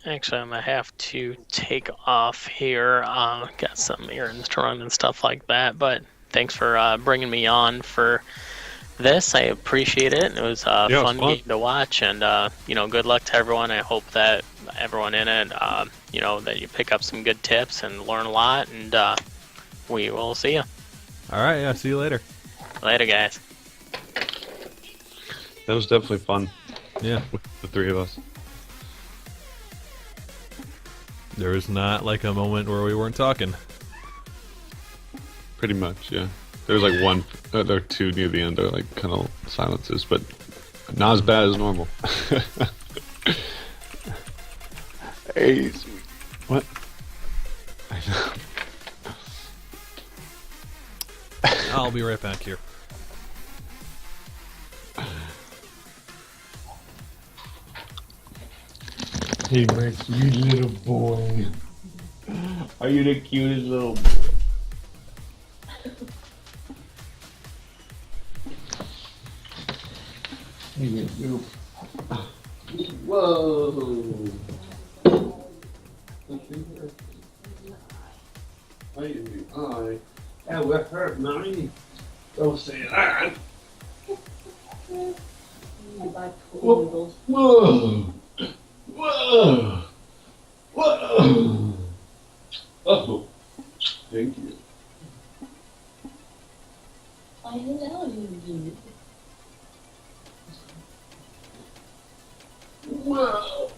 Actually, I'm gonna have to take off here. Got some errands to run and stuff like that. But thanks for bringing me on for this. I appreciate it. It was a Yeah, it was fun fun. game to watch, and good luck to everyone. I hope that everyone in it, that you pick up some good tips and learn a lot. And we will see you All right, yeah, see you later. later, guys. That was definitely fun Yeah, with the three of us. there was not like a moment where we weren't talking. Pretty much, yeah. There was like one, there were two near the end. There were like kind of silences, but not as bad as normal. Hey, sweet. What? I know. I'll be right back here. Hey, Max, you little boy. Are you the cutest little boy? Hey, you little. Whoa. That would hurt, mommy. Don't say that. Whoa. Whoa. Whoa! Whoa! Oh, thank you. I know you did. Whoa!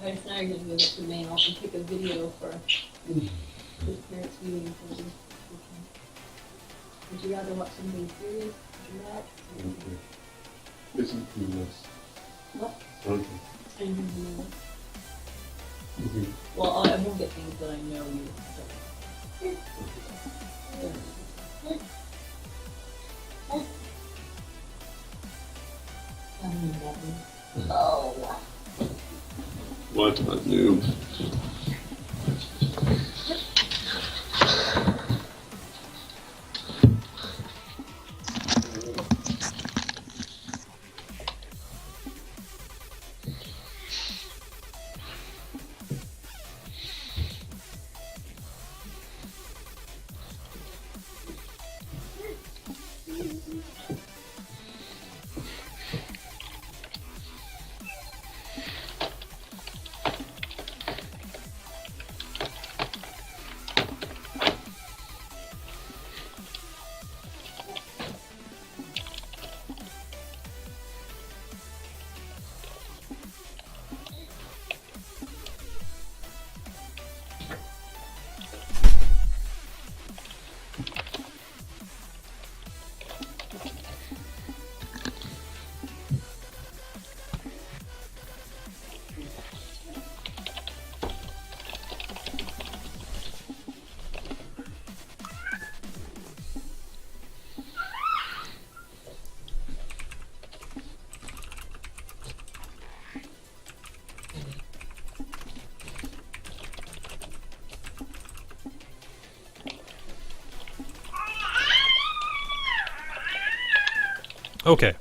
Right now you're gonna go to the mail and take a video for his parents' meeting for this. Would you rather watch something serious, dramatic? Listen to this. What? Okay. I need to know. Well, I won't get things that I know you don't. Tell me about me. Oh. What a noob. Okay,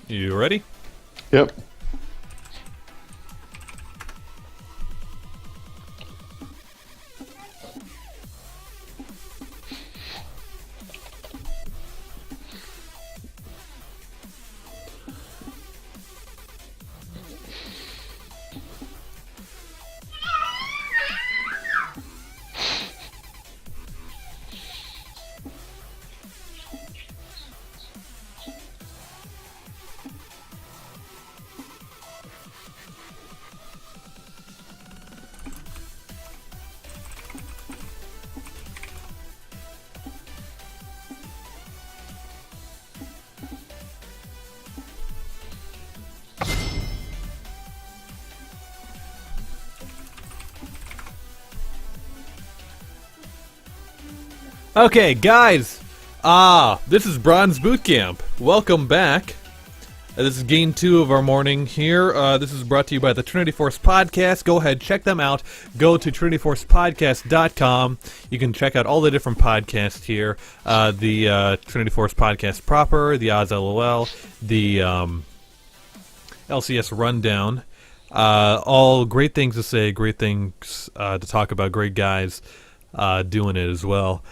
you ready? Yep. Okay, guys. This is Bronze Boot Camp. Welcome back. This is game 2 of our morning here. This is brought to you by the Trinity Force Podcast. Go ahead, check them out. Go to trinityforcepodcast.com. You can check out all the different podcasts here. The Trinity Force Podcast proper, the Oz LOL, the LCS rundown. All great things to say, great things to talk about, great guys doing it as well.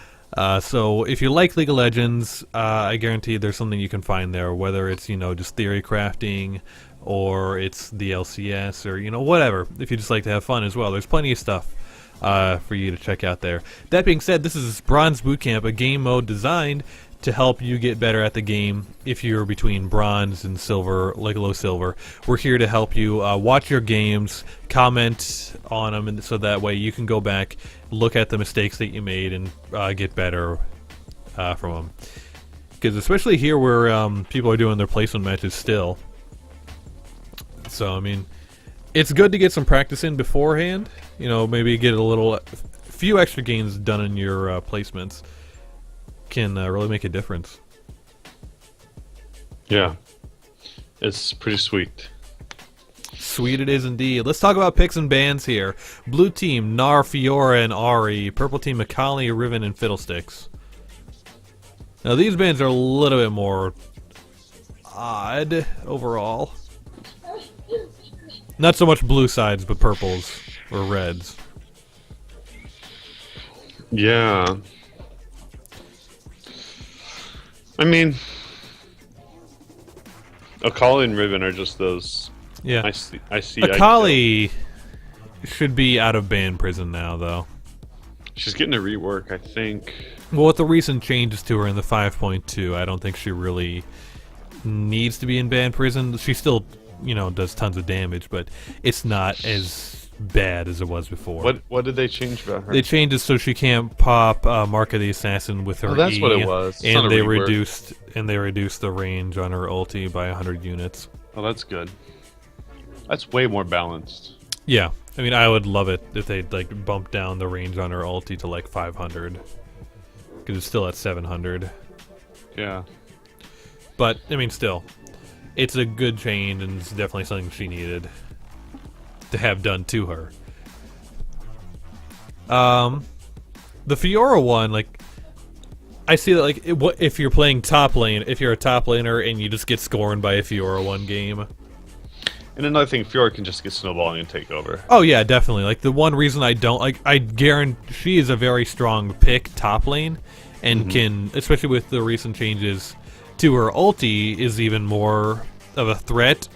So if you like League of Legends, I guarantee there's something you can find there, whether it's, just theory crafting, or it's the LCS, or, whatever. If you just like to have fun as well, there's plenty of stuff for you to check out there. That being said, this is Bronze Bootcamp, a game mode designed to help you get better at the game if you're between bronze and silver, like low silver. We're here to help you watch your games, comment on them, and so that way you can go back, look at the mistakes that you made, and get better from them. Because especially here where people are doing their placement matches still. So, I mean, it's good to get some practice in beforehand. Maybe get a few extra games done in your placements. Can really make a difference. Yeah. It's pretty sweet. Sweet it is indeed. Let's talk about picks and bans here. Blue team, Gnar, Fiora, and Ahri. Purple team, Akali, Riven, and Fiddlesticks. Now these bans are a little bit more odd overall. Not so much blue sides, but purples or reds. Yeah. I mean, Akali and Riven are just those. Yeah. I see. Akali should be out of ban prison now, though. She's getting a rework, I think. Well, with the recent changes to her in the 5.2, I don't think she really needs to be in ban prison. She still, does tons of damage, but it's not as bad as it was before. What did they change about her? They changed it so she can't pop Mark of the Assassin with her that's E, what it was. It's not and a they rework. reduced the range on her ulti by 100 units. Oh, that's good. That's way more balanced. Yeah, I mean, I would love it if they'd bump down the range on her ulti to 500, because it's still at 700. Yeah. But I mean, still, it's a good change, and it's definitely something she needed to have done to her. The Fiora one, I see that if you're playing top lane, if you're a top laner and you just get scorned by a Fiora one game. And another thing, Fiora can just get snowballing and take over. Oh yeah, definitely. The one reason I don't I guarantee she is a very strong pick top lane, and can, especially with the recent changes to her ulti, is even more of a threat.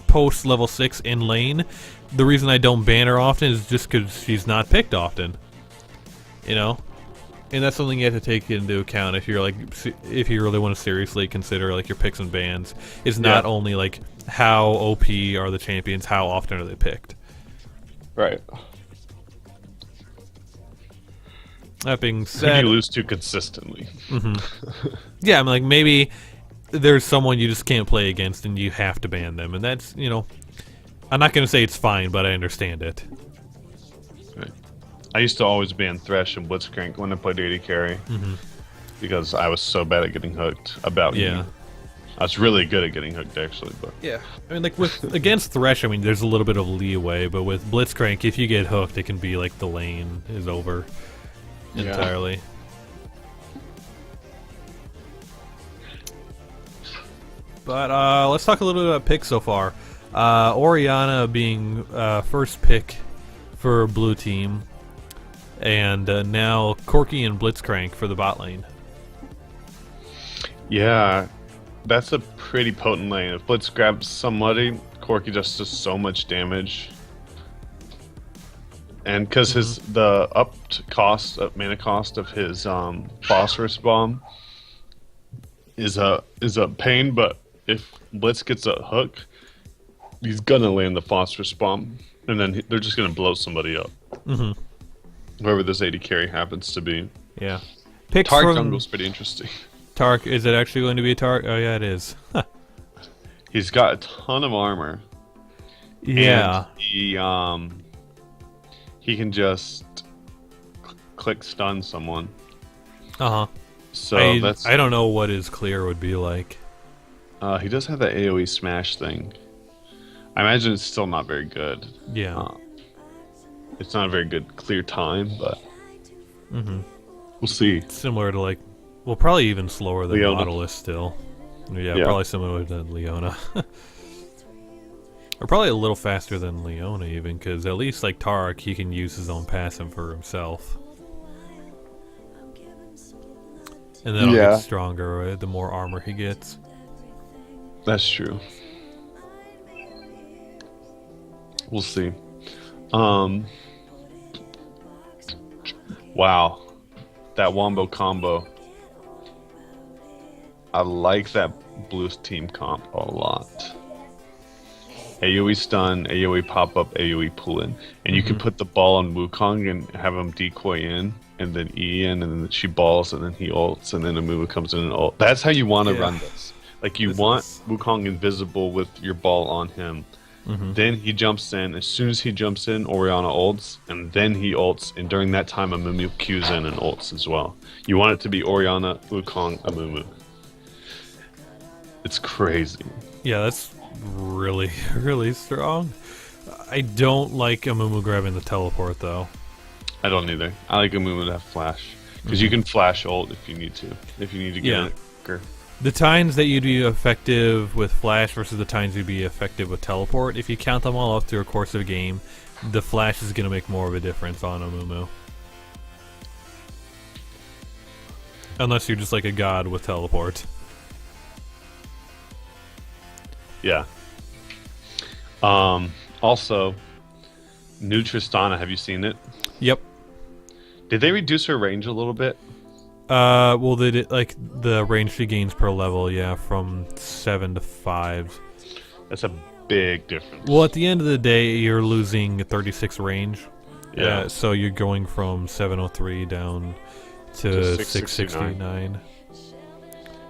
Post level 6 in lane. The reason I don't ban her often is just because she's not picked often. And that's something you have to take into account if you're if you really want to seriously consider your picks and bans. Is not only how OP are the champions, how often are they picked. Right. That being said, you lose too consistently. yeah, I'm maybe there's someone you just can't play against and you have to ban them, and that's I'm not gonna say it's fine, but I understand it. Right. I used to always ban Thresh and Blitzcrank when I played AD carry, because I was so bad at getting hooked. I was really good at getting hooked, actually. But yeah, I mean, with against Thresh, I mean, there's a little bit of leeway, but with Blitzcrank, if you get hooked, it can be the lane is over entirely. But let's talk a little bit about picks so far. Orianna being first pick for blue team, and now Corki and Blitzcrank for the bot lane. Yeah, that's a pretty potent lane. If Blitz grabs somebody, Corki just does so much damage. And because the mana cost of his phosphorus bomb is a pain, but if Blitz gets a hook, he's gonna land the phosphorus bomb, and then they're just gonna blow somebody up. Whoever this AD carry happens to be. Yeah. Picks Tark from jungle's pretty interesting. Tark, is it actually going to be a Tark? Oh yeah, it is. He's got a ton of armor. Yeah. And he can just click stun someone. So I don't know what his clear would be like. He does have that AoE smash thing. I imagine it's still not very good. Yeah. It's not a very good clear time, but we'll see. Similar to probably even slower than Leona. Nautilus still. Yeah, Yeah. probably similar to Leona. Or probably a little faster than Leona even, because at least like Tarek, he can use his own passive for himself. And then he'll get stronger the more armor he gets. That's true. We'll see. Wow. That wombo combo. I like that blue team comp a lot. AoE stun, AoE pop up, AoE pull in. And you can put the ball on Wukong and have him decoy in, and then E in, and then she balls, and then he ults, and then Amumu comes in and ult. That's how you want to run this. Like, you want Wukong invisible with your ball on him. Then he jumps in. As soon as he jumps in, Orianna ults, and then he ults, and during that time, Amumu Qs in and ults as well. You want it to be Orianna, Wukong, Amumu. It's crazy. Yeah, that's really, really strong. I don't like Amumu grabbing the teleport, though. I don't either. I like Amumu to have flash. Because you can flash ult if you need to. If you need to get it quicker. The times that you'd be effective with flash versus the times you'd be effective with teleport, if you count them all up through a course of a game, the flash is going to make more of a difference on Amumu. Unless you're just like a god with teleport. Yeah. Also, new Tristana, have you seen it? Yep. Did they reduce her range a little bit? Well, they did, like, the range she gains per level, yeah, from 7 to 5. That's a big difference. Well, at the end of the day, you're losing 36 range. Yeah. So you're going from 703 down to 669.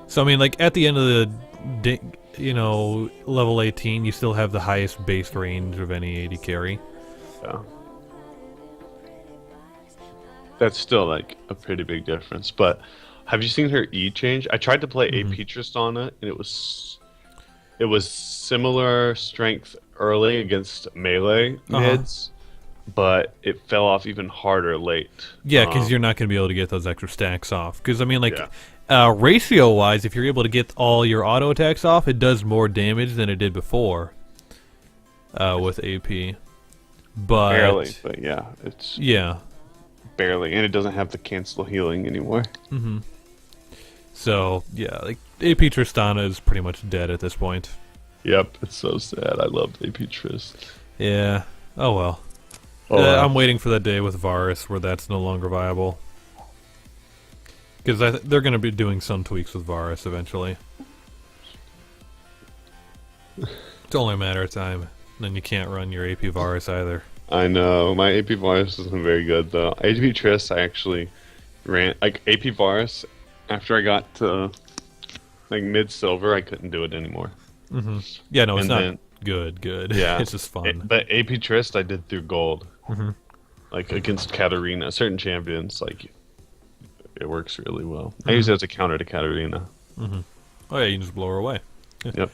So, I mean, like, at the end of the day, you know, level 18, you still have the highest base range of any AD carry. Yeah. That's still like a pretty big difference. But have you seen her E change? I tried to play AP Tristana, and it was similar strength early against melee mids, but it fell off even harder late. Yeah, because you're not going to be able to get those extra stacks off. Because I mean, like, ratio-wise, if you're able to get all your auto attacks off, it does more damage than it did before with AP. But barely, but yeah, it's barely, and it doesn't have the cancel healing anymore. So yeah, like AP Tristana is pretty much dead at this point. Yep, it's so sad. I loved AP Trist. Yeah. Oh well. I'm waiting for that day with Varus where that's no longer viable. Because they're going to be doing some tweaks with Varus eventually. It's only a matter of time. Then you can't run your AP Varus either. I know. My AP Varus isn't very good, though. AP Triss, I actually ran... Like, AP Varus, after I got to, like, mid-silver, I couldn't do it anymore. Yeah, no, it's not good. Yeah. It's just fun. But AP Trist, I did through gold. Like, against Katarina. Certain champions, like... It works really well. I use it as a counter to Katarina. Oh yeah, you can just blow her away. Yep.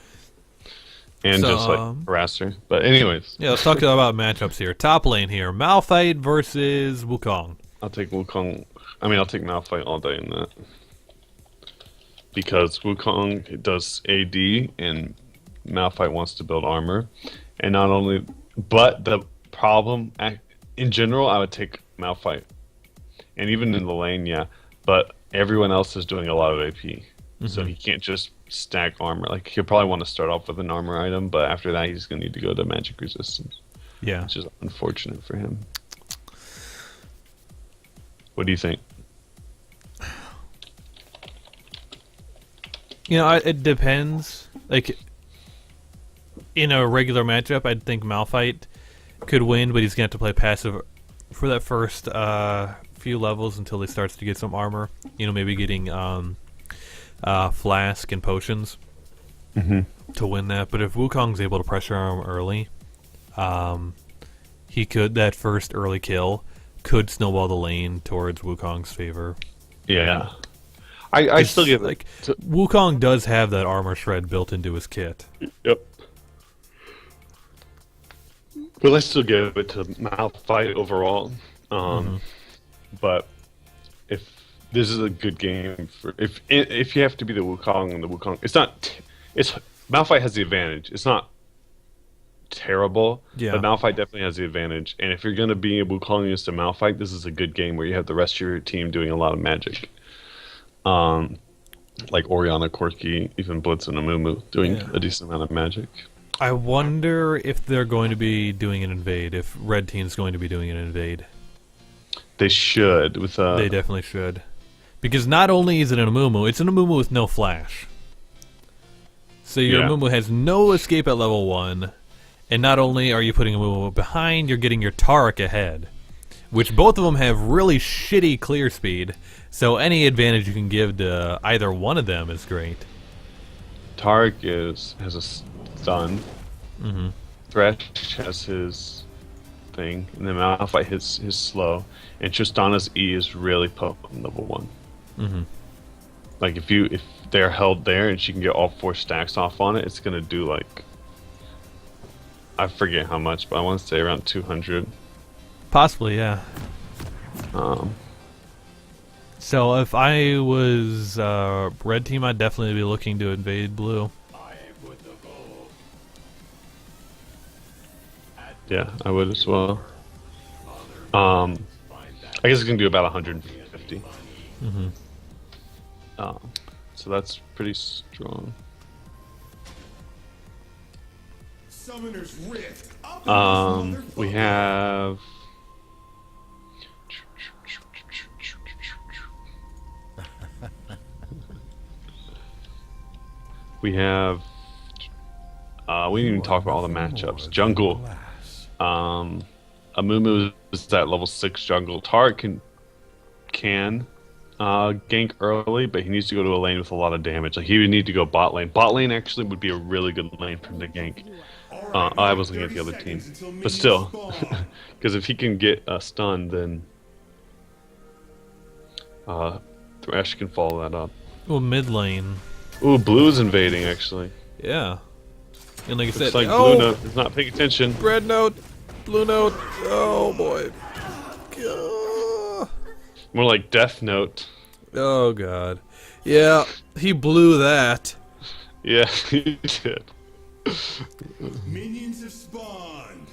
And just like harass her. But anyways. Yeah, let's talk about matchups here. Top lane here. Malphite versus Wukong. I'll take Wukong. I mean, I'll take Malphite all day in that. Because Wukong does AD and Malphite wants to build armor. And not only... But the problem... In general, I would take Malphite. And even in the lane, yeah. But everyone else is doing a lot of AP. So he can't just stack armor. Like, he'll probably want to start off with an armor item, but after that, he's going to need to go to magic resistance. Yeah. Which is unfortunate for him. What do you think? You know, it depends. Like, in a regular matchup, I'd think Malphite could win, but he's going to have to play passive for that first few levels until he starts to get some armor. You know, maybe getting flask and potions to win that. But if Wukong's able to pressure him early, he could, that first early kill could snowball the lane towards Wukong's favor. Yeah. I still give like Wukong does have that armor shred built into his kit. Yep. But let's still give it to Malphite overall. But if this is a good game for if you have to be the Wukong and the Wukong, it's not. It's Malphite has the advantage. It's not terrible. Yeah. But Malphite definitely has the advantage. And if you're going to be Wukong against a Malphite, this is a good game where you have the rest of your team doing a lot of magic. Like Oriana, Corki, even Blitz and Amumu doing a decent amount of magic. I wonder if they're going to be doing an invade, if Red Team's going to be doing an invade. They should. They definitely should. Because not only is it an Amumu, it's an Amumu with no flash. So your Amumu has no escape at level 1, and not only are you putting Amumu behind, you're getting your Taric ahead. Which both of them have really shitty clear speed, so any advantage you can give to either one of them is great. Taric has a stun. Thresh has his thing, and then Malphite his slow, and Tristana's E is really potent level 1. Like if they're held there and she can get all 4 stacks off on it, it's gonna do like, I forget how much, but I want to say around 200. Possibly, yeah. So if I was Red Team, I'd definitely be looking to invade Blue. Yeah, I would as well. I guess it's gonna do about 150. So that's pretty strong. Summoner's Rift. We have. We have. We didn't even talk about all the matchups. Jungle. Amumu is that level 6 jungle. Taric can gank early, but he needs to go to a lane with a lot of damage. Like he would need to go bot lane. Bot lane actually would be a really good lane for him to gank. I was looking at the other team, but still, because if he can get a stun, then Thresh can follow that up. Well, mid lane. Ooh, Blue's invading actually. Yeah. And like I said, It's like Blue Note is not paying attention. Red Note, Blue Note. Oh boy. More like Death Note. Oh god. Yeah, he blew that. Yeah, he did. Minions have spawned.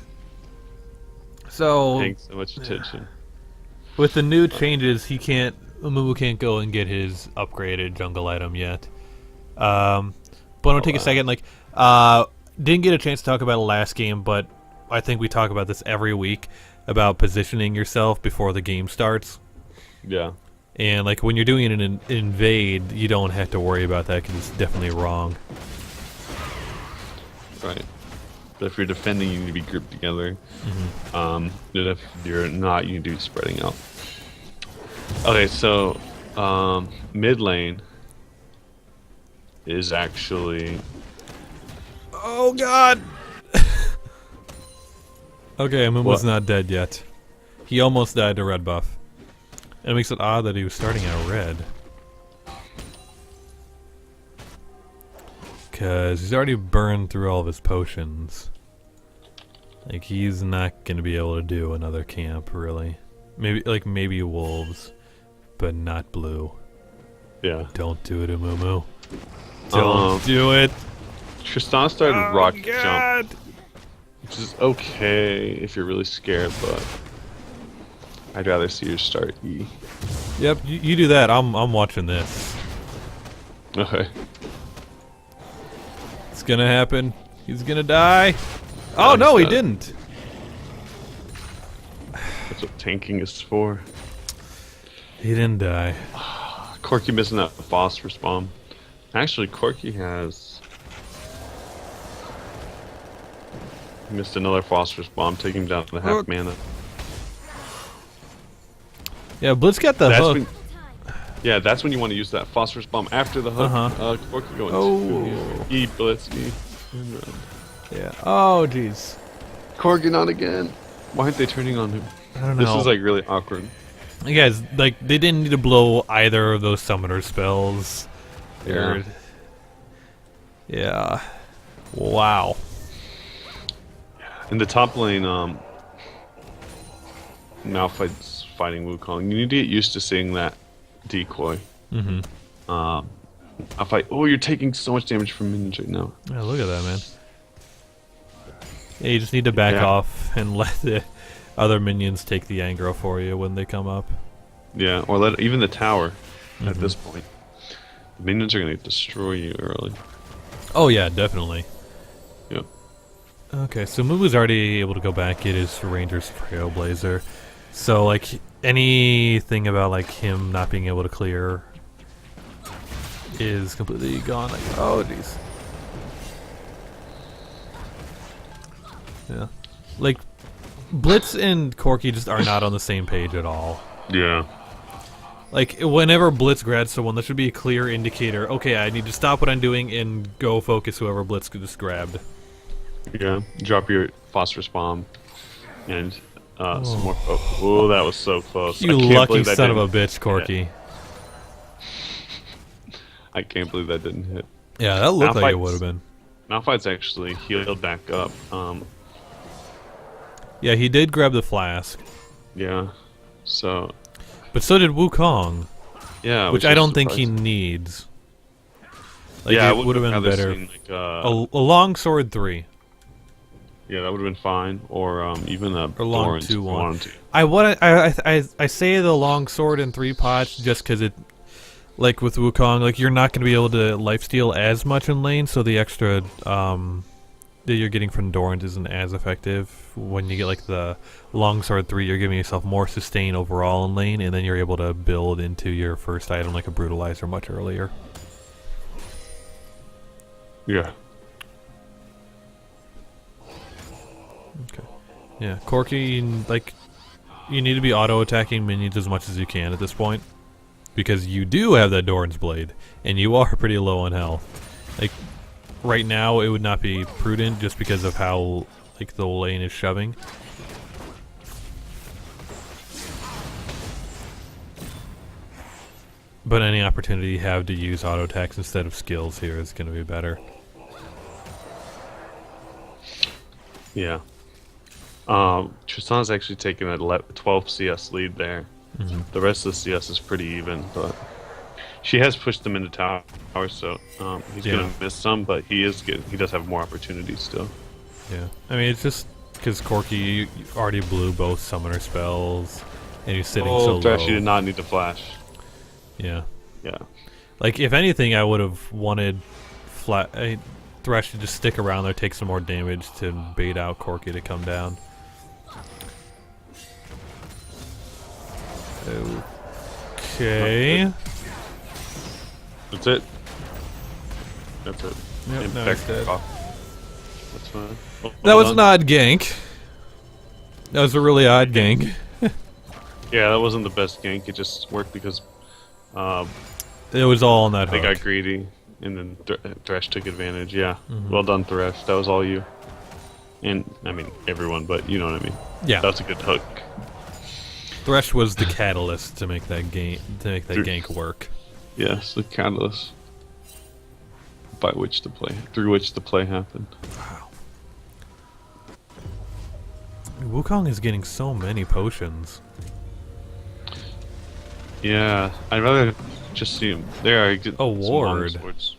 So Paying so much attention. with the new changes, Amumu can't go and get his upgraded jungle item yet. But I'm gonna take a second. Like, didn't get a chance to talk about it last game, but I think we talk about this every week about positioning yourself before the game starts. Yeah. And like when you're doing an invade, you don't have to worry about that because it's definitely wrong. Right. But if you're defending, you need to be grouped together. And if you're not, you need to be spreading out. Okay, so mid lane is actually. Oh god! Okay, Amumu's not dead yet. He almost died to red buff. And it makes it odd that he was starting out red. Because he's already burned through all of his potions. Like, he's not going to be able to do another camp, really. Maybe wolves, but not blue. Yeah. Don't do it, Amumu. Don't do it! Tristana started rock God. jump, which is okay if you're really scared, but I'd rather see you start E. Yep, you do that. I'm watching this. Okay. It's gonna happen. He's gonna die. Oh no, he didn't. That's what tanking is for. He didn't die. Corki missing that phosphorus bomb. Actually, Corki has missed another phosphorus bomb, taking him down to half mana. Yeah, Blitz got the hook. Yeah, that's when you want to use that phosphorus bomb after the hook. Corki going E Blitz E. Yeah. Oh jeez. Corki not again. Why aren't they turning on him? I don't know. This is like really awkward. You guys, like, they didn't need to blow either of those summoner spells. Yeah. Yeah. Wow. In the top lane, Malphite's fighting Wukong. You need to get used to seeing that decoy. Malphite, oh, you're taking so much damage from minions right now. Yeah, look at that, man. Yeah, you just need to back Yeah. off and let the other minions take the aggro for you when they come up. Yeah, or let even the tower at this point. The minions are going to destroy you early. Oh yeah, definitely. Yep. Okay, so Mubu's already able to go back get his Ranger's Trailblazer. So, like, anything about, like, him not being able to clear is completely gone. Like, oh, jeez. Yeah. Like, Blitz and Corky just are not on the same page at all. Yeah. Like, whenever Blitz grabs someone, that should be a clear indicator. Okay, I need to stop what I'm doing and go focus whoever Blitz just grabbed. Yeah. Drop your phosphorus bomb and some more. Oh, that was so close. You I can't lucky believe that son of a didn't- bitch, Corky. I can't believe that didn't hit. Yeah, that looked like it Malphite's- would have been. Malphite's actually healed back up. Yeah, he did grab the flask. Yeah. So, But so did Wukong, yeah. which is I don't think he surprising. needs. Like, Yeah, I it would have been rather better. seen, like, A long sword 3. yeah, that would have been fine. Or even a Or long Doran if you 2-1. wanted to. I say the long sword in 3 pots just because it, like with Wukong, like you're not going to be able to lifesteal as much in lane, so the extra that you're getting from Dorans isn't as effective. When you get like the long sword 3, you're giving yourself more sustain overall in lane, and then you're able to build into your first item like a brutalizer much earlier. Yeah. Okay. Yeah, Corky, like, you need to be auto-attacking minions as much as you can at this point. Because you do have that Doran's Blade, and you are pretty low on health. Like, right now, it would not be prudent just because of how, like, the lane is shoving. But any opportunity you have to use auto-attacks instead of skills here is going to be better. Yeah. Tristan's actually taken a 12 CS lead there. The rest of the CS is pretty even, but she has pushed them into tower, so he's gonna miss some, but he does have more opportunities still. Yeah, I mean, it's just because Corky you already blew both summoner spells, and you're sitting so Thresh, low. you did not need to flash. Yeah, Yeah. like if anything, I would have wanted Thresh to just stick around there, take some more damage to bait out Corky to come down. Okay. That's it. That's it. Yep, And no, back it's dead. off. That's fine. Oh, That hold was on. an odd gank. That was a really odd gank. Yeah, that wasn't the best gank. It just worked because It was all on that they hook. got greedy, and then Thresh took advantage. Yeah, Mm-hmm. well done, Thresh. That was all you. And I mean everyone, but you know what I mean. Yeah, That's a good hook. Thresh was the catalyst to make that gank work. Yes, the catalyst through which the play happened. Wukong is getting so many potions. Yeah, I'd rather just see him. There, I get A some long ward. swords.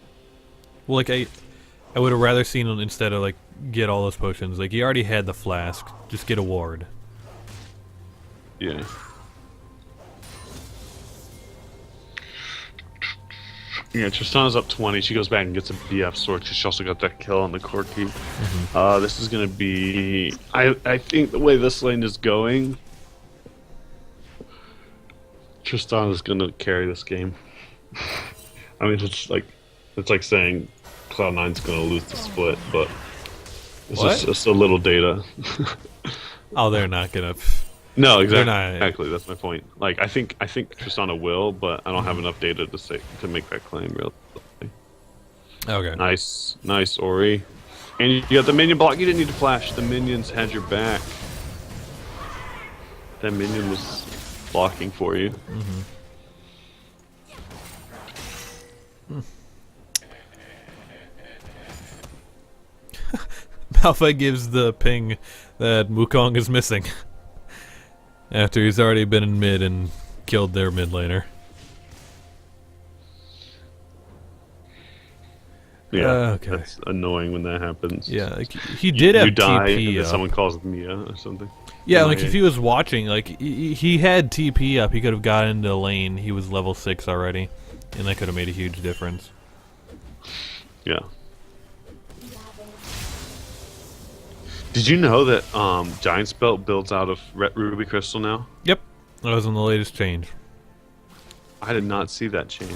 Well, like I would have rather seen him instead of like get all those potions. Like he already had the flask, just get a ward. Yeah. Yeah, Tristana's up 20. She goes back and gets a BF sword because she also got that kill on the Corky. This is going to be... I think the way this lane is going, Tristana's going to carry this game. I mean, it's like saying Cloud9's going to lose the split, but it's just a little data. Oh, they're not gonna. No, They're exactly. not- Exactly, that's my point. Like, I think Tristana will, but I don't have enough data to make that claim. Really. Okay. Nice, Ori. And you got the minion block. You didn't need to flash. The minions had your back. That minion was blocking for you. Malphite gives the ping that Wukong is missing after he's already been in mid and killed their mid laner. Yeah, Okay. that's annoying when that happens. Yeah, like, he did have You die, TP and then up. someone calls Mia or something. Yeah, like MIA. if he was watching, like he had TP up, he could have gotten into the lane. He was level 6 already, and that could have made a huge difference. Yeah. Did you know that Giant's Belt builds out of Ruby Crystal now? Yep, that was in the latest change. I did not see that change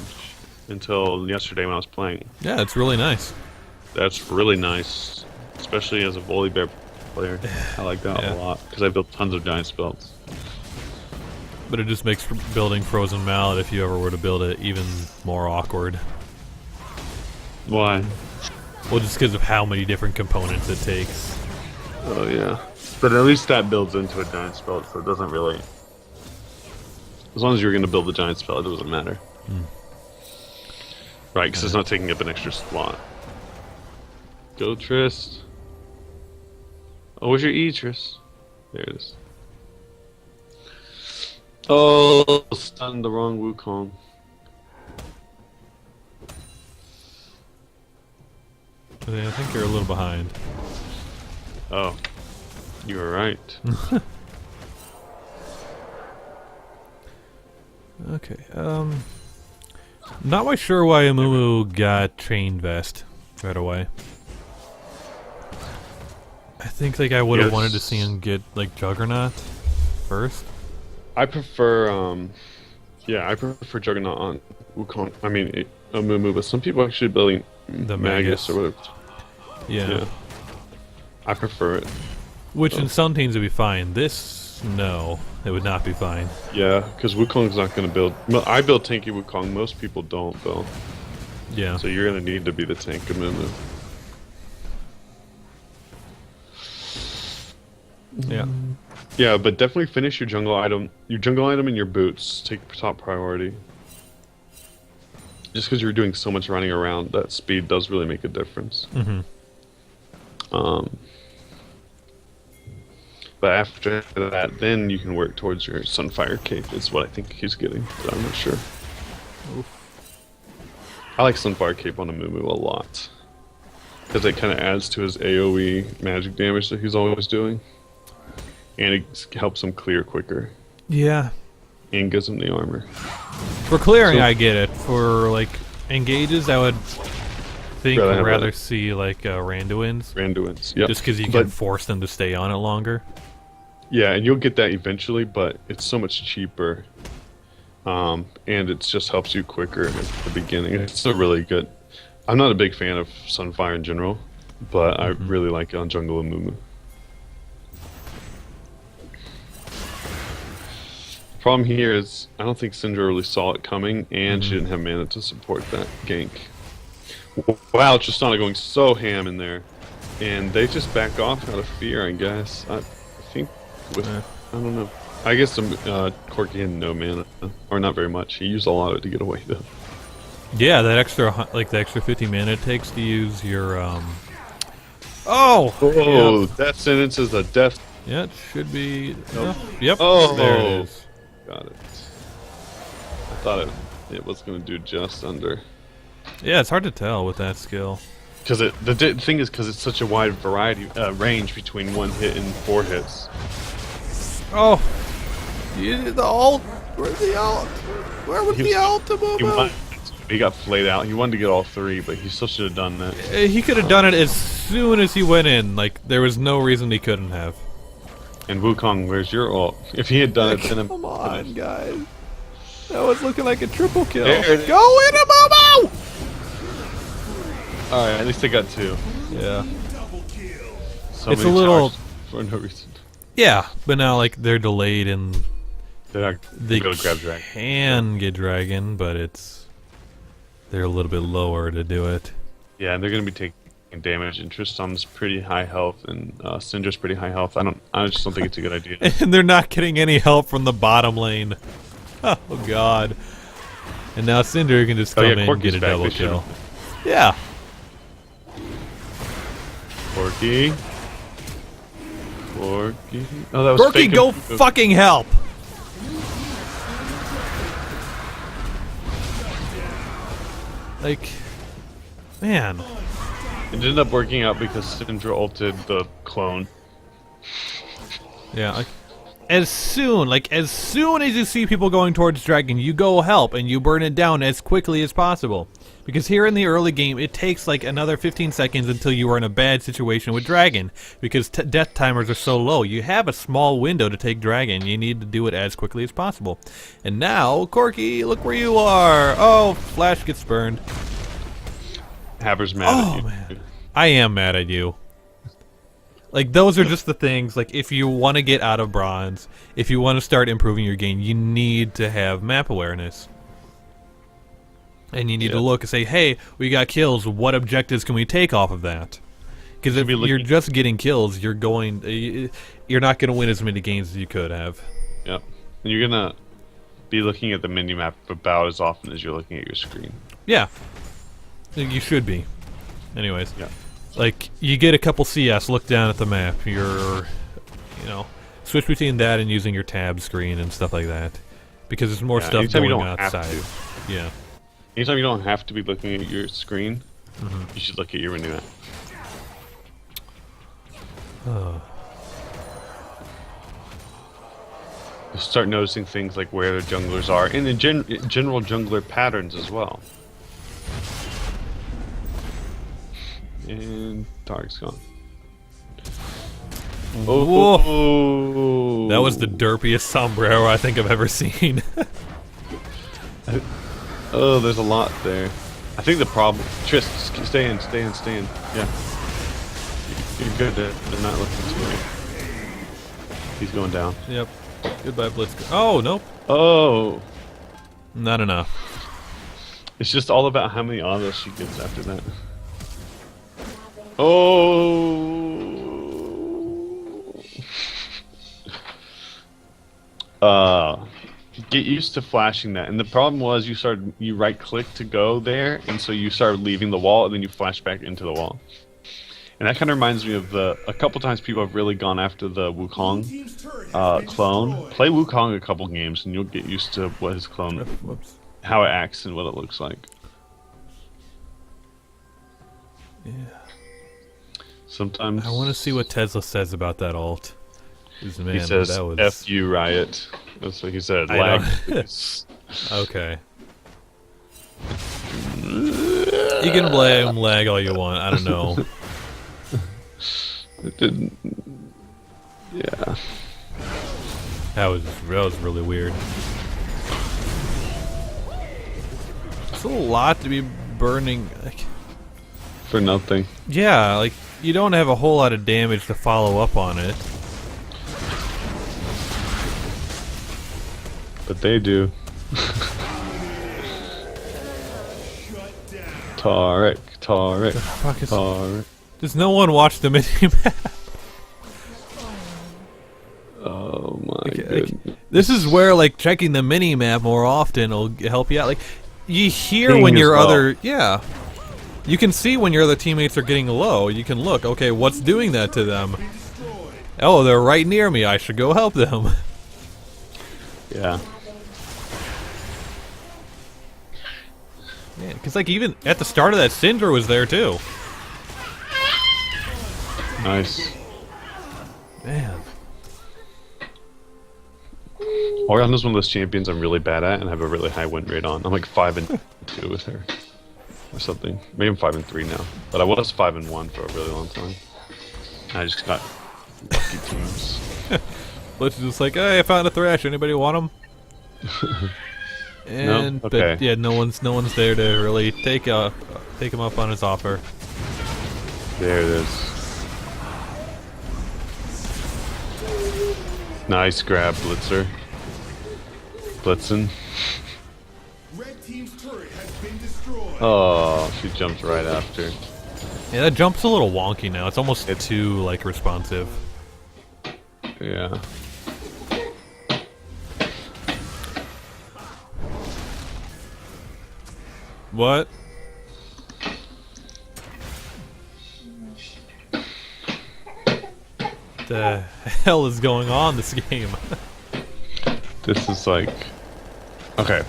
until yesterday when I was playing. Yeah, it's really nice. That's really nice, especially as a Volibear player. I like that Yeah. a lot because I built tons of Giant's Belts. But it just makes building Frozen Mallet, if you ever were to build it, even more awkward. Why? Well, just because of how many different components it takes. Oh yeah, but at least that builds into a Giant's Belt, so it doesn't really. As long as you're going to build the Giant's Belt, it doesn't matter. Right, because it's not taking up an extra slot. Go Triss. Oh, where's your E, Triss? There it is. Oh, stunned the wrong Wukong. I think you're a little behind. Oh, you were right. Okay, not quite sure why Amumu got Chain Vest right away. I think like I would have wanted to see him get like Juggernaut first. I prefer, yeah, I prefer Juggernaut on Wukong. I mean, Amumu, but some people actually building The Magus or whatever. Yeah. I prefer it. Which in some teams would be fine. This, no, it would not be fine. Yeah, because Wukong's not going to build. I build tanky Wukong. Most people don't, though. Yeah. So you're going to need to be the tank of Mumu. Yeah. Yeah, but definitely finish your jungle item. Your jungle item and your boots take top priority. Just because you're doing so much running around, that speed does really make a difference. Mm-hmm. But after that, then you can work towards your Sunfire Cape, is what I think he's getting, but I'm not sure. I like Sunfire Cape on a Mumu a lot. Because it kind of adds to his AoE magic damage that he's always doing. And it helps him clear quicker. Yeah. And gives him the armor. For clearing, So- I get it. For like engages, I would think rather see like Randuin's. Randuin's, yep. Just because you can But- force them to stay on it longer. Yeah, and you'll get that eventually, but it's so much cheaper. And it just helps you quicker at the beginning. It's a really good... I'm not a big fan of Sunfire in general, but I really like it on Jungle and Mumu. Problem here is, I don't think Syndra really saw it coming, and she didn't have mana to support that gank. Wow, Tristana going so ham in there. And they just back off out of fear, I guess. I think with... I don't know. I guess Corky had no mana, or not very much. He used a lot of it to get away, though. Yeah, that extra the extra 50 mana it takes to use your Oh! Oh, Yep. death sentence is a death. Yeah, it should be. Yep. Oh, there it is. Got it. I thought it was going to do just under. Yeah, it's hard to tell with that skill. Because the thing is, because it's such a wide variety range between 1 hit and 4 hits. Oh, the ult. Where's the ult? Where was the ult? He got flayed out. He wanted to get all 3, but he still should have done that. He could have done it as soon as he went in. Like there was no reason he couldn't have. And Wukong, where's your ult? If he had done it, then Come on, guys. That was looking like a triple kill. There it is. Go in, Momo! All right, at least they got 2. Yeah. So It's many a little- towers for no reason. Yeah, but now like they're delayed and They're not they going to grab dragon. can get dragon, but they're a little bit lower to do it. Yeah, and they're going to be taking damage. And Tristan's pretty high health, and Syndra's pretty high health. I just don't think it's a good idea. And they're not getting any help from the bottom lane. Oh god. And now Cinder can just come in and Corky's get a back. double They kill. should've- Yeah. Corky. Oh, that was Corky, fake. go fucking help! Like, man. It ended up working out because Syndra ulted the clone. Yeah, like, as soon as you see people going towards dragon, you go help and you burn it down as quickly as possible. Because here in the early game, it takes like another 15 seconds until you are in a bad situation with dragon. Because death timers are so low. You have a small window to take dragon. You need to do it as quickly as possible. And now, Corky, look where you are. Oh, Flash gets burned. Haber's mad at you. Man. I am mad at you. Like, those are just the things, like, if you want to get out of bronze, if you want to start improving your game, you need to have map awareness. And you need to look and say, hey, we got kills, what objectives can we take off of that? Because if you're just getting kills, you're not going to win as many games as you could have. Yep. And you're going to be looking at the mini-map about as often as you're looking at your screen. Yeah. You should be. Anyways. Yeah. Like, you get a couple CS, look down at the map. Switch between that and using your tab screen and stuff like that. Because there's more stuff going outside. Yeah. Anytime you don't have to be looking at your screen, you should look at your menu map. You'll start noticing things like where the junglers are, and the general jungler patterns as well. And Tark's gone. Oh, that was the derpiest sombrero I think I've ever seen. Oh, there's a lot there. I think the problem... Trist, stay in. Yeah. You're good. They're not looking too late. He's going down. Yep. Goodbye, Blitz. Oh, nope. Oh. Not enough. It's just all about how many autos she gets after that. Oh. Get used to flashing that. And the problem was you right click to go there, and so you started leaving the wall, and then you flash back into the wall. And that kind of reminds me of a couple times people have really gone after the Wukong clone. Play Wukong a couple games, and you'll get used to what his clone, how it acts and what it looks like. Yeah. Sometimes I want to see what Tesla says about that ult. Man, he says, that was... F you, Riot. That's what he said. Lag. Okay. You can blame lag all you want. I don't know. It didn't... Yeah. That was really weird. It's a lot to be burning. Like, for nothing. Yeah, like, you don't have a whole lot of damage to follow up on it. But they do. Tarek. Does no one watch the mini-map? Oh my goodness. This is where, like, checking the mini-map more often will help you out. Like, you hear Seeing when your as well. other... Yeah. You can see when your other teammates are getting low. You can look, okay, what's doing that to them? Oh, they're right near me. I should go help them. Yeah. Yeah, because, like, even at the start of that, Syndra was there, too. Nice. Man. Oriana's one of those champions I'm really bad at and have a really high win rate on. I'm like 5-2 with her. Or something. Maybe I'm 5-3 now. But I was 5-1 for a really long time. I just got lucky teams. Let's just like, hey, I found a Thresh. Anybody want him? And no? Okay. But yeah, no one's there to really take him up on his offer. There it is. Nice grab, Blitzer. Blitzen. Red team's turret has been destroyed. Oh, she jumped right after. Yeah, that jump's a little wonky now. It's almost too, like, responsive. Yeah. What? The hell is going on this game? This is like... Okay.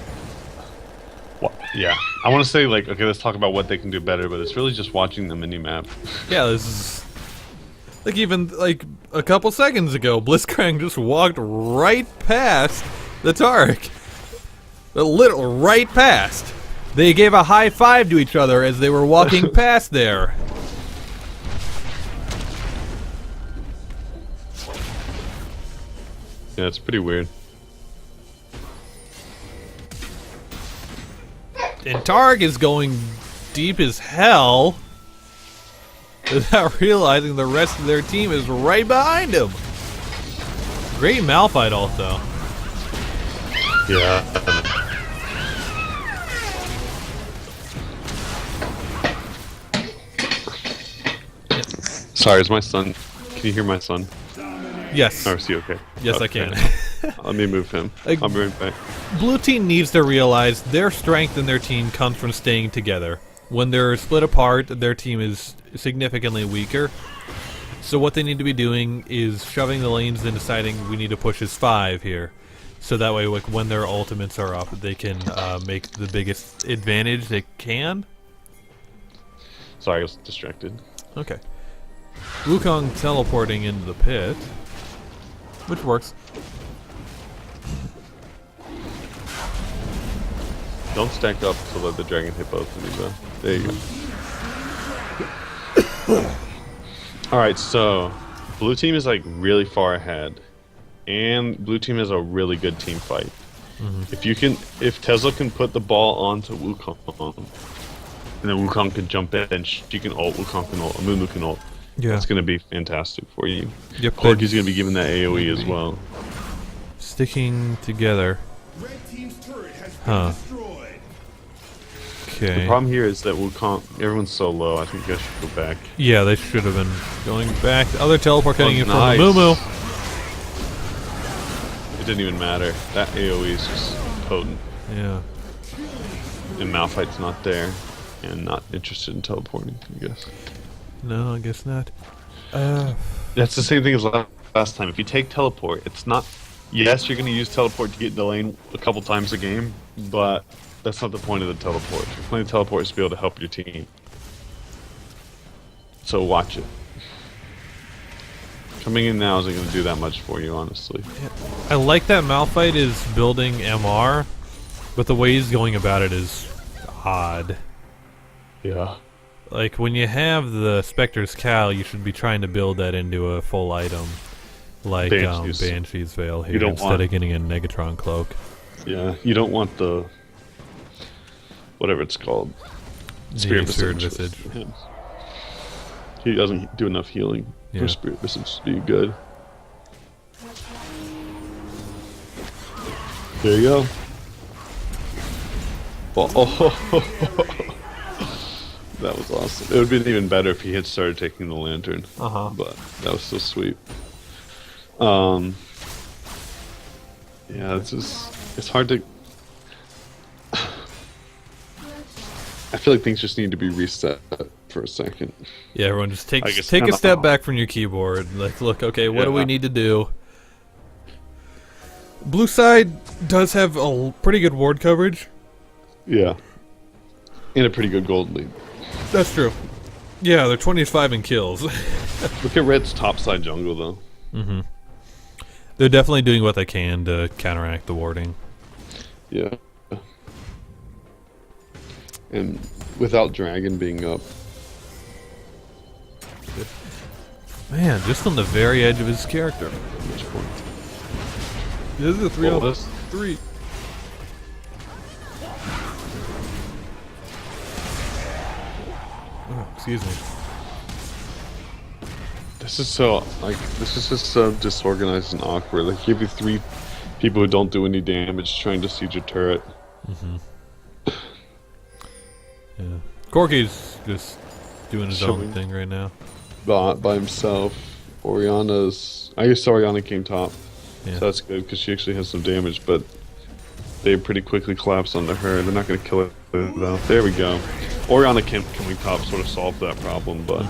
What? Yeah, I want to say like, okay, let's talk about what they can do better, but it's really just watching the mini map. Yeah, this is like even like a couple seconds ago, Blitzcrank just walked right past the Tark. The little right past. They gave a high five to each other as they were walking past there. Yeah, it's pretty weird. And Targ is going deep as hell without realizing the rest of their team is right behind him. Great Malphite also. Yeah. Sorry, is my son? Can you hear my son? Yes. Or is he okay? Yes, I Okay. can. Let me move him. Like- I'll be right back. Blue team needs to realize their strength in their team comes from staying together. When they're split apart, their team is significantly weaker. So what they need to be doing is shoving the lanes and deciding we need to push as 5 here. So that way, like, when their ultimates are up, they can make the biggest advantage they can. Sorry, I was distracted. Okay. Wukong teleporting into the pit, which works. Don't stack up to let the dragon hit both of you, though. There you go. Alright, so blue team is like really far ahead, and blue team has a really good team fight. If Tesla can put the ball onto Wukong, and then Wukong can jump in, she can ult, Wukong can ult, Amumu can ult. Yeah. That's gonna be fantastic for you. Yep. Corki's gonna be given that AoE as well. Sticking together. Red team's turret has been Huh. destroyed. Okay. The problem here is that Wukong, everyone's so low. I think you guys should go back. Yeah, they should have been going back. The other teleport getting in from nice. Mumu. It didn't even matter. That AoE is just potent. Yeah. And Malphite's not there, and not interested in teleporting, I guess. No, I guess not. That's the same thing as last time. If you take teleport, it's not... Yes, you're going to use teleport to get in the lane a couple times a game, but that's not the point of the teleport. The point of the teleport is to be able to help your team. So watch it. Coming in now isn't going to do that much for you, honestly. I like that Malphite is building MR, but the way he's going about it is odd. Yeah. Like, when you have the Spectre's Cowl, you should be trying to build that into a full item. Like Banshee's Veil here, instead of getting a Negatron Cloak. Yeah, you don't want the... whatever it's called. Spirit Visage. Yeah. He doesn't do enough healing for Spirit Visage to be good. There you go. Oh, that was awesome. It would have been even better if he had started taking the lantern. But that was so sweet. Yeah, it's hard to... I feel like things just need to be reset for a second. Yeah, everyone just take a kinda step back from your keyboard. Like, look, okay, what do we need to do? Blue side does have a pretty good ward coverage. Yeah. And a pretty good gold lead. That's true. Yeah, they're 25 in kills. Look at Red's topside jungle, though. They're definitely doing what they can to counteract the warding. Yeah. And without Dragon being up. Man, just on the very edge of his character. At which point? This is a 3 Well, on this- 3. Oh, excuse me. This is so, like, this is just so disorganized and awkward. Like, you have 3 people who don't do any damage trying to siege your turret. Yeah. Corky's just doing his own Showing- thing right now. By himself. Oriana's... I guess Oriana came top. Yeah. So that's good, because she actually has some damage, but they pretty quickly collapse onto her. They're not going to kill her, though. There we go. Oriana coming top sort of solved that problem, but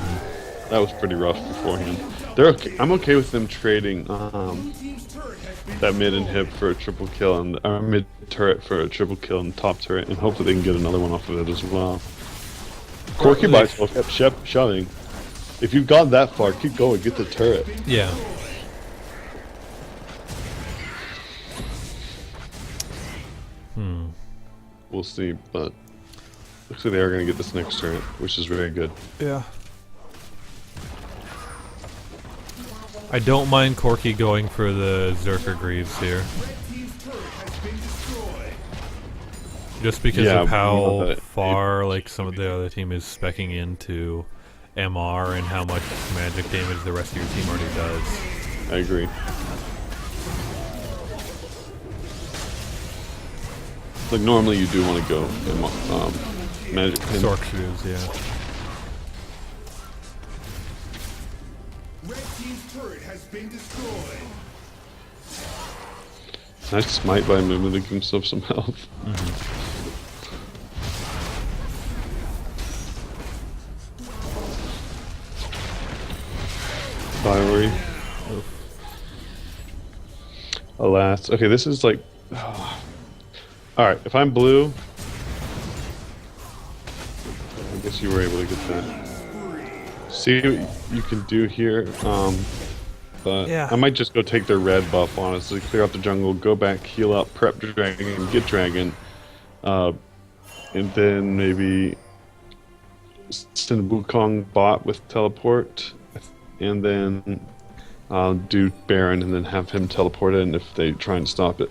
that was pretty rough beforehand. They're okay. I'm okay with them trading Blue team's turret has been that mid destroyed. inhib for a triple kill and our mid turret for a triple kill and top turret, and hopefully they can get another one off of it as well. Corky Well, Bites kept shoving. If you've gone that far, keep going. Get the turret. Yeah. We'll see, but looks like they are going to get this next turret, which is very good. Yeah. I don't mind Corky going for the Zerker Greaves here. Red team's turret has been destroyed. Just because Yeah, of how you know that far like some of the other team is speccing into MR and how much magic damage the rest of your team already does. I agree. Like normally you do want to go magic pin. Sork shoes, yeah. Red team's turret has been destroyed. Nice smite by him to give himself some health. Fiery. Alas. Okay, this is like... Alright, if I'm blue... I guess you were able to get that. See what you can do here. But Yeah. I might just go take their red buff, honestly. Clear out the jungle, go back, heal up, prep dragon, get dragon. And then maybe send Wukong bot with teleport. And then do Baron and then have him teleport in if they try and stop it.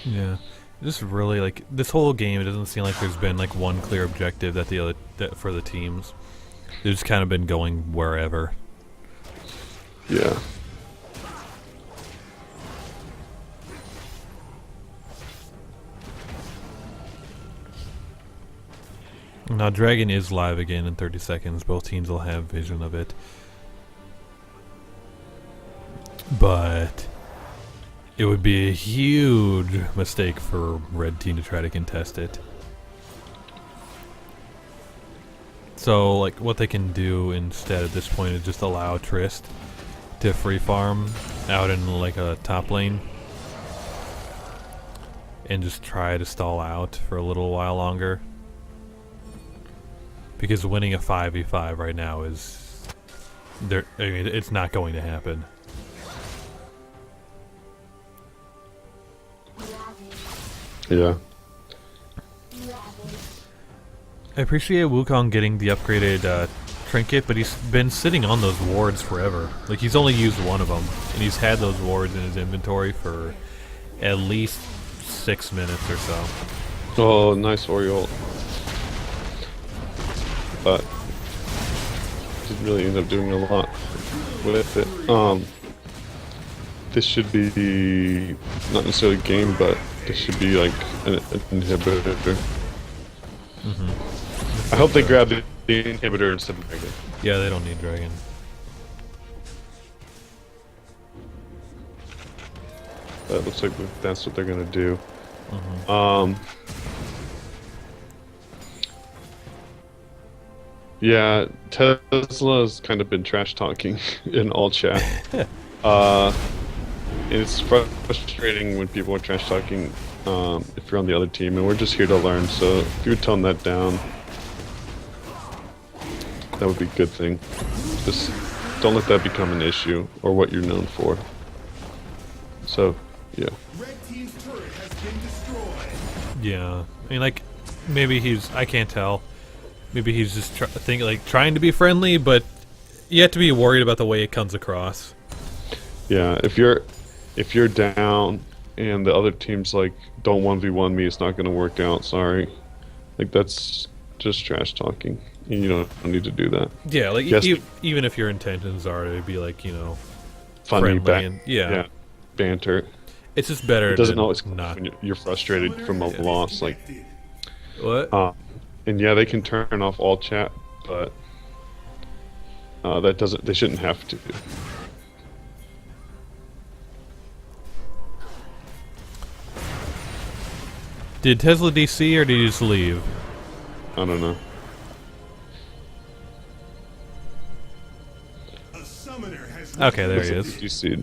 Yeah. Just really like this whole game, it doesn't seem like there's been like one clear objective that for the teams. They've just kind of been going wherever. Yeah. Now Dragon is live again in 30 seconds. Both teams will have vision of it. But it would be a huge mistake for Red Team to try to contest it. So, like, what they can do instead at this point is just allow Trist to free farm out in, like, a top lane. And just try to stall out for a little while longer. Because winning a 5v5 right now is... I mean, it's not going to happen. Yeah. I appreciate Wukong getting the upgraded trinket, but he's been sitting on those wards forever. Like, he's only used one of them, and he's had those wards in his inventory for at least 6 minutes or so. Oh, nice Oriole. But didn't really end up doing a lot with it. This should be not necessarily a game, but this should be like an inhibitor. I hope they grab the inhibitor instead of Dragon. Yeah, they don't need Dragon. That looks like that's what they're gonna do. Yeah, Tesla's kind of been trash talking in all chat. It's frustrating when people are trash talking if you're on the other team, and we're just here to learn. So if you would tone that down, that would be a good thing. Just don't let that become an issue or what you're known for. So, yeah. Red team's turret has been destroyed. Yeah, I mean, like, maybe he's... I can't tell. Maybe he's just trying to be friendly, but you have to be worried about the way it comes across. Yeah, if you're down and the other team's like, don't 1v1 me, it's not going to work out, sorry. Like, that's just trash talking. And you don't need to do that. Yeah, like, Yes. even if your intentions are to be, like, you know, Funny friendly back. and... Yeah. Banter. It's just better It doesn't to always not... when you're frustrated from a loss. Like, What? and yeah, they can turn off all chat, but that doesn't. They shouldn't have to. Did Tesla DC or did he just leave? I don't know. A summoner has Okay, there he is. You see.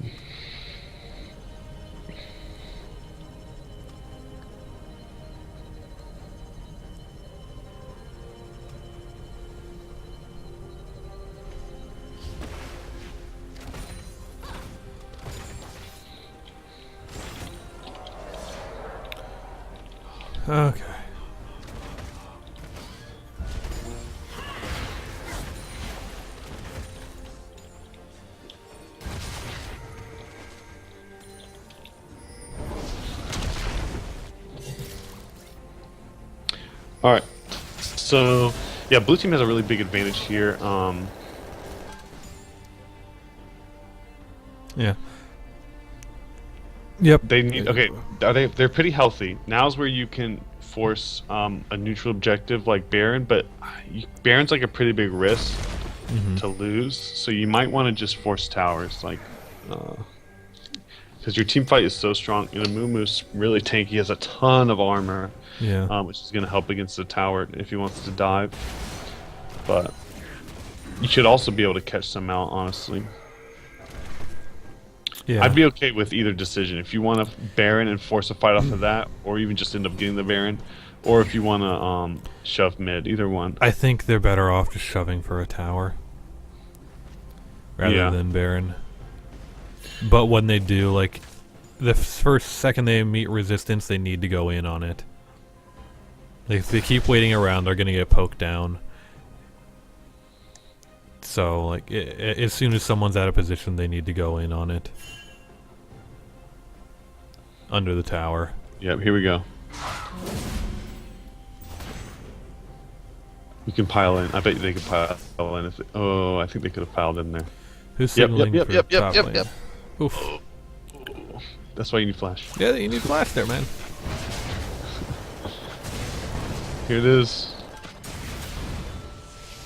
Okay. All right. So, yeah, blue team has a really big advantage here. Yeah. Yep. They need they're pretty healthy. Now's where you can force a neutral objective like Baron, but Baron's like a pretty big risk to lose. So you might want to just force towers, like because your team fight is so strong. You know, Mumu's really tanky. He has a ton of armor, which is going to help against the tower if he wants to dive. But you should also be able to catch some out, honestly. Yeah. I'd be okay with either decision. If you want to Baron and force a fight off of that, or even just end up getting the Baron, or if you want to shove mid, either one. I think they're better off just shoving for a tower rather than Baron. But when they do, like, the second they meet resistance, they need to go in on it. Like, if they keep waiting around, they're going to get poked down. So, like, as soon as someone's out of position, they need to go in on it. Under the tower. Yep, here we go. You can pile in. I bet they could pile in. If I think they could have piled in there. Who's signaling for top lane? Oof. That's why you need flash. Yeah, you need flash there, man. Here it is.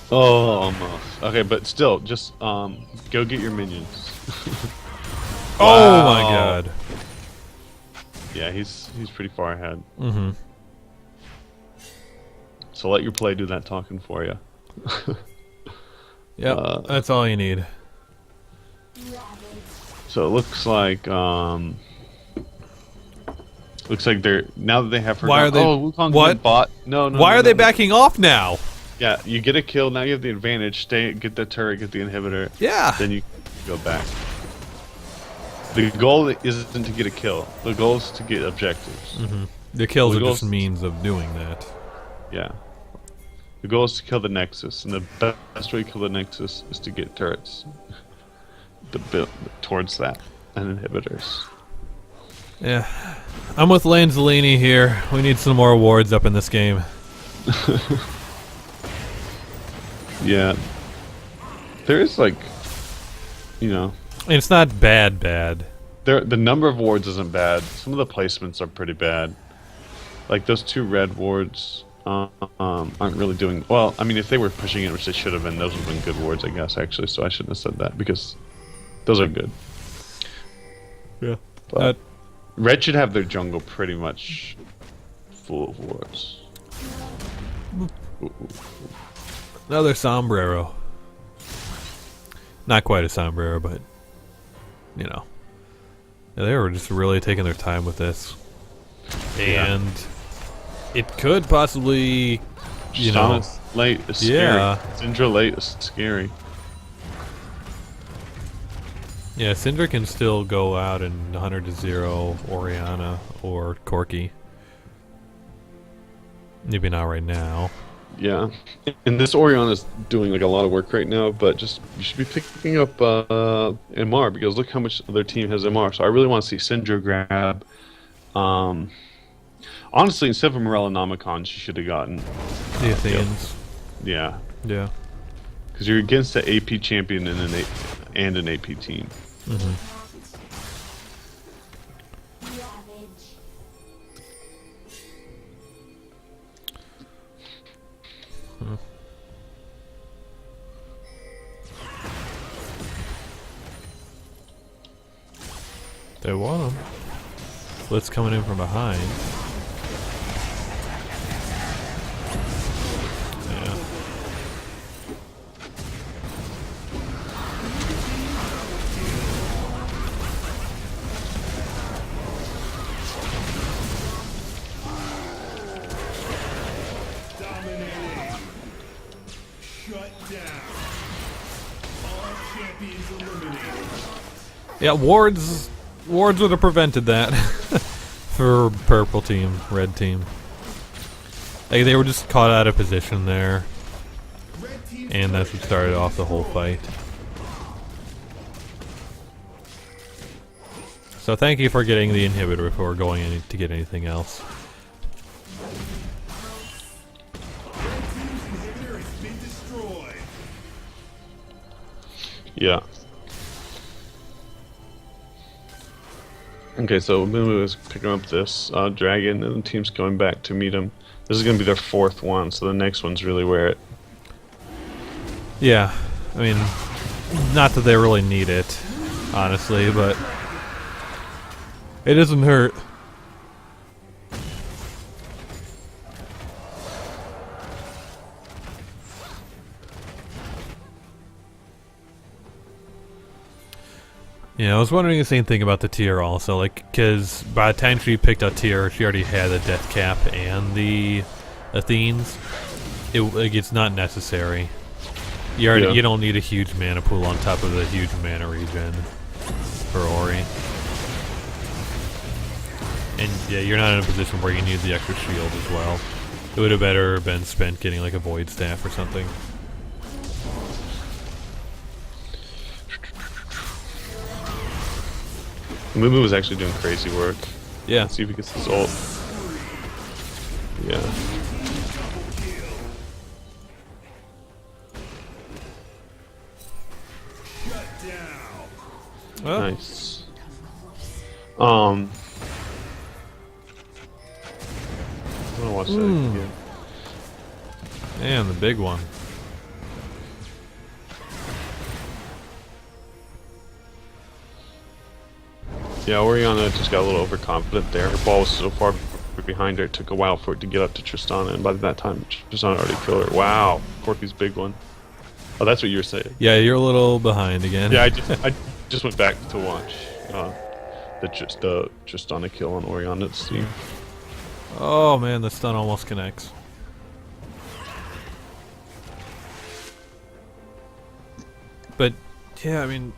Oh, almost. Okay, but still, just go get your minions. Oh my god. Yeah, he's pretty far ahead. Mm-hmm. So let your play do that talking for you. Yep, that's all you need. So it looks like they're now that they have her. Why are they? Wukong's What? bot. No. Why are they backing off now? Yeah, you get a kill. Now you have the advantage. Get the turret, get the inhibitor. Yeah. Then you go back. The goal isn't to get a kill. The goal is to get objectives. Mm-hmm. The kills The are just goal's- means of doing that. Yeah. The goal is to kill the Nexus, and the best way to kill the Nexus is to get turrets to build towards that and inhibitors. Yeah. I'm with Lanzolini here. We need some more awards up in this game. Yeah. There is like, and it's not bad. the number of wards isn't bad. Some of the placements are pretty bad. Like those 2 red wards aren't really doing well. I mean, if they were pushing it, which they should have been, those would have been good wards, I guess. Actually, so I shouldn't have said that because those are good. Yeah. But red should have their jungle pretty much full of wards. Another sombrero. Not quite a sombrero, but yeah, they were just really taking their time with this, and it could possibly, late is scary. Yeah. Syndra late is scary. Yeah, Syndra can still go out and 100-0 Oriana or Corki. Maybe not right now. Yeah, and this Orion is doing like a lot of work right now, but you should be picking up MR because look how much their team has MR. So I really want to see Syndra grab. Honestly, instead of Morella Nomicon, she should have gotten The Athenians. Yeah, Yeah. because you're against the AP champion and an AP team. Mm-hmm. They want him. Blitz coming in from behind. Yeah. Yeah, wards would have prevented that for purple team, red team. Like, they were just caught out of position there, and that's what started off the whole fight. So thank you for getting the inhibitor before going in to get anything else. Yeah. Okay, so Mumu is picking up this dragon, and the team's going back to meet him. This is going to be their 4th one, so the next one's really where it. Yeah, I mean, not that they really need it, honestly, but it doesn't hurt. Yeah, I was wondering the same thing about the tier also, like, because by the time she picked up tier, she already had the death cap and the Athenes. It's not necessary. You don't need a huge mana pool on top of the huge mana regen for Ori. And yeah, you're not in a position where you need the extra shield as well. It would have better been spent getting like a void staff or something. Mumu was actually doing crazy work. Yeah. Let's see if he gets his ult. Yeah. Well, Nice. I want to watch that again. and the big one. Yeah, Oriana just got a little overconfident there. Her ball was so far behind her, it took a while for it to get up to Tristana, and by that time, Tristana already killed her. Wow, Corky's big one. Oh, that's what you were saying. Yeah, you're a little behind again. Yeah, I just went back to watch the Tristana kill on Oriana's team. Oh man, the stun almost connects. But yeah, I mean,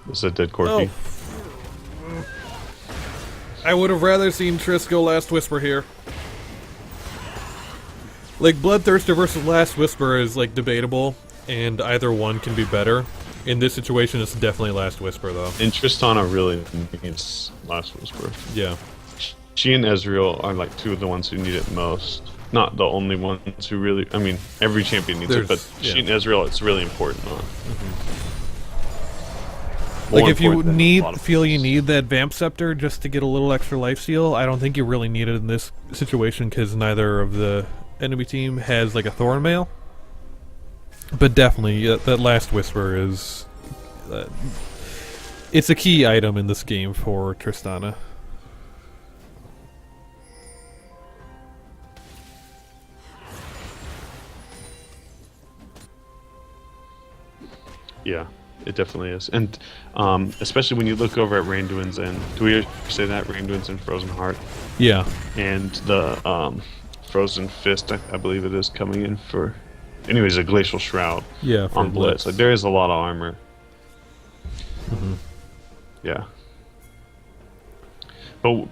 Was that dead Corky? oh. I would have rather seen Triss go Last Whisper here. Like, Bloodthirster versus Last Whisper is, like, debatable, and either one can be better. In this situation, it's definitely Last Whisper, though. And Tristana really needs Last Whisper. Yeah. She and Ezreal are like two of the ones who need it most. Not the only ones who really. I mean, every champion needs it, but she and Ezreal, it's really important on. Like, if you feel you need that Vamp Scepter just to get a little extra life steal, I don't think you really need it in this situation because neither of the enemy team has like a Thorn Mail. But definitely, that Last Whisper is... it's a key item in this game for Tristana. Yeah, it definitely is. And especially when you look over at Randuin's End. Do we say that? Randuin's End Frozen Heart? Yeah. And the Frozen Fist, I believe it is, coming in for... Anyways, a Glacial Shroud Yeah, for on Blitz. Like, there is a lot of armor. Mm-hmm. Yeah. But,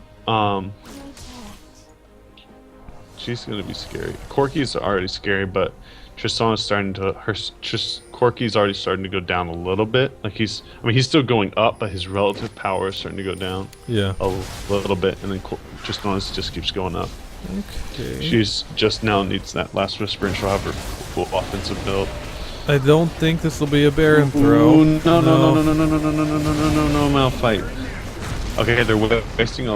she's gonna be scary. Corky's already scary, but Tristana's starting to... Corky's already starting to go down a little bit. Like, he's still going up, but his relative power is starting to go down. Yeah. A little bit, and then Tristana's just keeps going up. Okay. She's just now needs that Last Whisper, and she'll have her full offensive build. I don't think this will be a Baron throw. Ooh, no, Malphite. Okay, they're wasting a...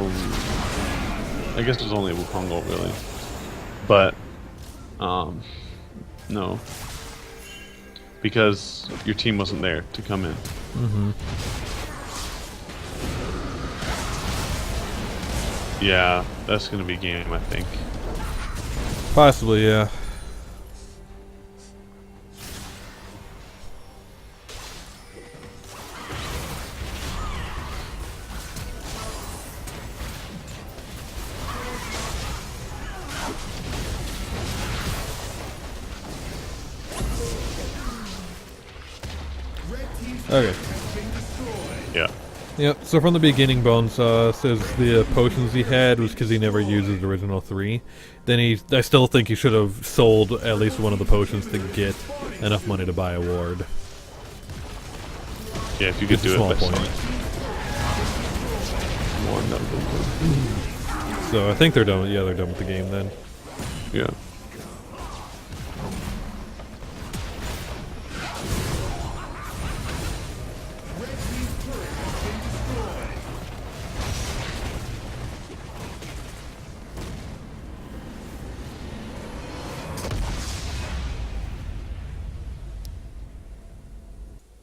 I guess there's only a Wukong ult, really. But, no. Because your team wasn't there to come in. Mm-hmm. Yeah, that's gonna be game, I think. Possibly, yeah. Red team's Okay. has been destroyed. Yeah. Yep, so from the beginning, Bones says the potions he had was because he never used his original 3. Then I still think he should have sold at least one of the potions to get enough money to buy a ward. Yeah, if you could Just a do it small by point. one, that would be good. So I think they're done. Yeah, they're done with the game then. Yeah.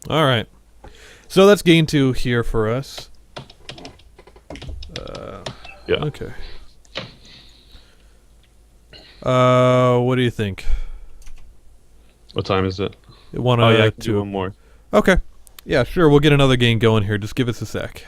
All right. So that's game 2 here for us. Yeah. Okay. What do you think? What time is it? One, Oh yeah, I can two. do one more. Okay. Yeah, sure. We'll get another game going here. Just give us a sec.